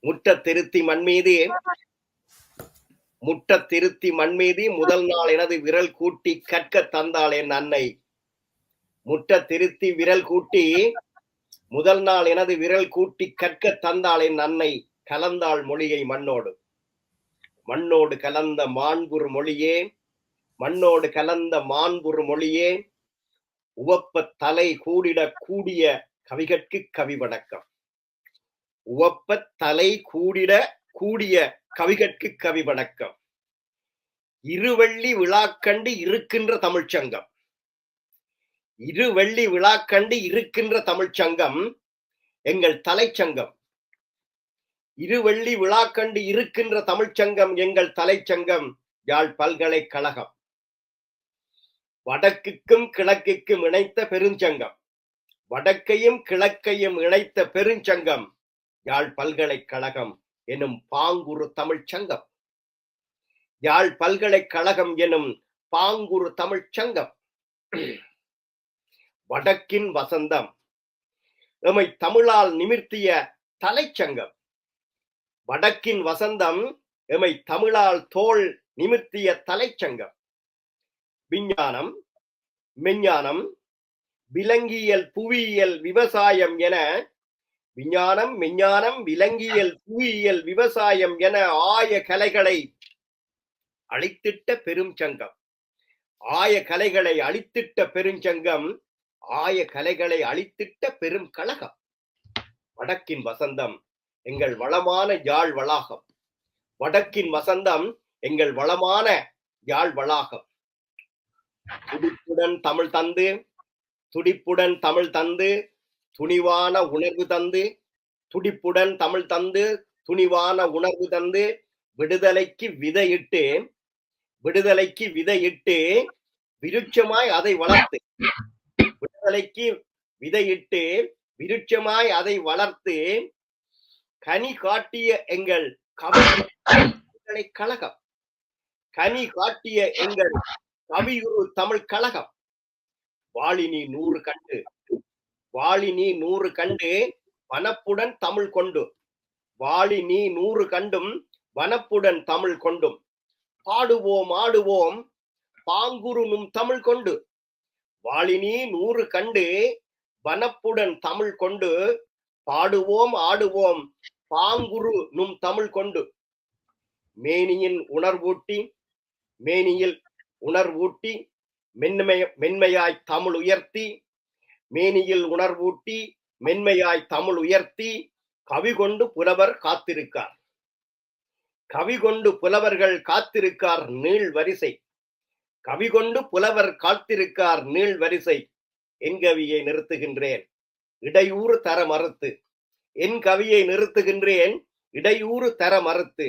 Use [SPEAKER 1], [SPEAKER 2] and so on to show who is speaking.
[SPEAKER 1] முட்ட திருத்தி மண்மீதி முதல் நாள் எனது விரல் கூட்டி கற்க தந்தாள் என் அன்னை. முட்ட திருத்தி விரல் கூட்டி முதல் நாள் எனது விரல் கூட்டி கற்க தந்தாள் என் அன்னை. கலந்தாள் மொழியை மண்ணோடு. மண்ணோடு கலந்த மாண்புறு மொழியே, மண்ணோடு கலந்த மாண்புறு மொழியே, உவப்ப தலை கூடிட கூடிய கவிகட்கு கவி வணக்கம். உவப்ப தலை கூடிட கூடிய கவிகட்கு கவி வணக்கம். இருவள்ளி விழாக்கண்டு இருக்கின்ற தமிழ்ச்சங்கம். இருவள்ளி விழாக்கண்டு இருக்கின்ற தமிழ்ச்சங்கம் எங்கள் தலைச்சங்கம். இருவள்ளி விழாக்கண்டு இருக்கின்ற தமிழ்ச்சங்கம் எங்கள் தலைச்சங்கம் யாழ் பல்கலைக்கழகம். வடக்குக்கும் கிழக்குக்கும் இணைத்த பெருஞ்சங்கம். வடக்கையும் கிழக்கையும் இணைத்த பெருஞ்சங்கம் யாழ் பல்கலைக்கழகம் எனும் பாங்குறு தமிழ்ச்சங்கம். யாழ் பல்கலைக்கழகம் எனும் பாங்குறு தமிழ்ச்சங்கம். வடக்கின் வசந்தம் எமை தமிழால் நிமிர்த்திய தலைச்சங்கம். வடக்கின் வசந்தம் எமை தமிழால் தோள் நிமிர்த்திய தலைச்சங்கம். விஞ்ஞானம், மெஞ்ஞானம், விலங்கியல், புவியியல், விவசாயம் என விஞ்ஞானம், மெஞ்ஞானம், விலங்கியல், புவியியல், விவசாயம் என ஆய கலைகளை அழித்திட்ட பெரும் சங்கம். ஆய கலைகளை அழித்திட்ட பெருஞ்சங்கம். ஆய கலைகளை அழித்திட்ட பெரும் கழகம். வடக்கின் வசந்தம் எங்கள் வளமான யாழ் வளாகம். வடக்கின் வசந்தம் எங்கள் வளமான யாழ் வளாகம். துடிப்புடன் தமிழ் தந்து, துடிப்புடன் தமிழ் தந்து, துணிவான உணர்வு தந்து, துடிப்புடன் தமிழ் தந்து, துணிவான உணர்வு தந்து, விடுதலைக்கு விதையிட்டு, விடுதலைக்கு விதையிட்டு விருட்சமாய் அதை வளர்த்து, விடுதலைக்கு விதையிட்டு விருட்சமாய் அதை வளர்த்து கனி காட்டிய எங்கள் கவிக்கழகம். கனி காட்டிய எங்கள் கவியுரு தமிழ் கழகம். வாழினி 100 கண்டு, வாழினி 100 கண்டு வனப்புடன் தமிழ் கொண்டு, வாழினி 100 கண்டும் வனப்புடன் தமிழ் கொண்டும், பாடுவோம் ஆடுவோம் பாங்குரு நும் தமிழ் கொண்டு. வாழினி 100 கண்டு வனப்புடன் தமிழ் கொண்டு, பாடுவோம் ஆடுவோம் பாங்குரு நும் தமிழ் கொண்டு. மேனியின் உணர்வூட்டி, மேனியில் உணர்வூட்டி மென்மையாய் தமிழ் உயர்த்தி, மேனியில் உணர்வூட்டி மென்மையாய் தமிழ் உயர்த்தி, கவி கொண்டு புலவர் காத்திருக்கார். கவி கொண்டு புலவர்கள் காத்திருக்கார் நீள் வரிசை. கவி கொண்டு புலவர் காத்திருக்கார் நீள் வரிசை. என் கவியை நிறுத்துகின்றேன் இடையூறு தர மறுத்து. என் கவியை நிறுத்துகின்றேன் இடையூறு தர மறுத்து.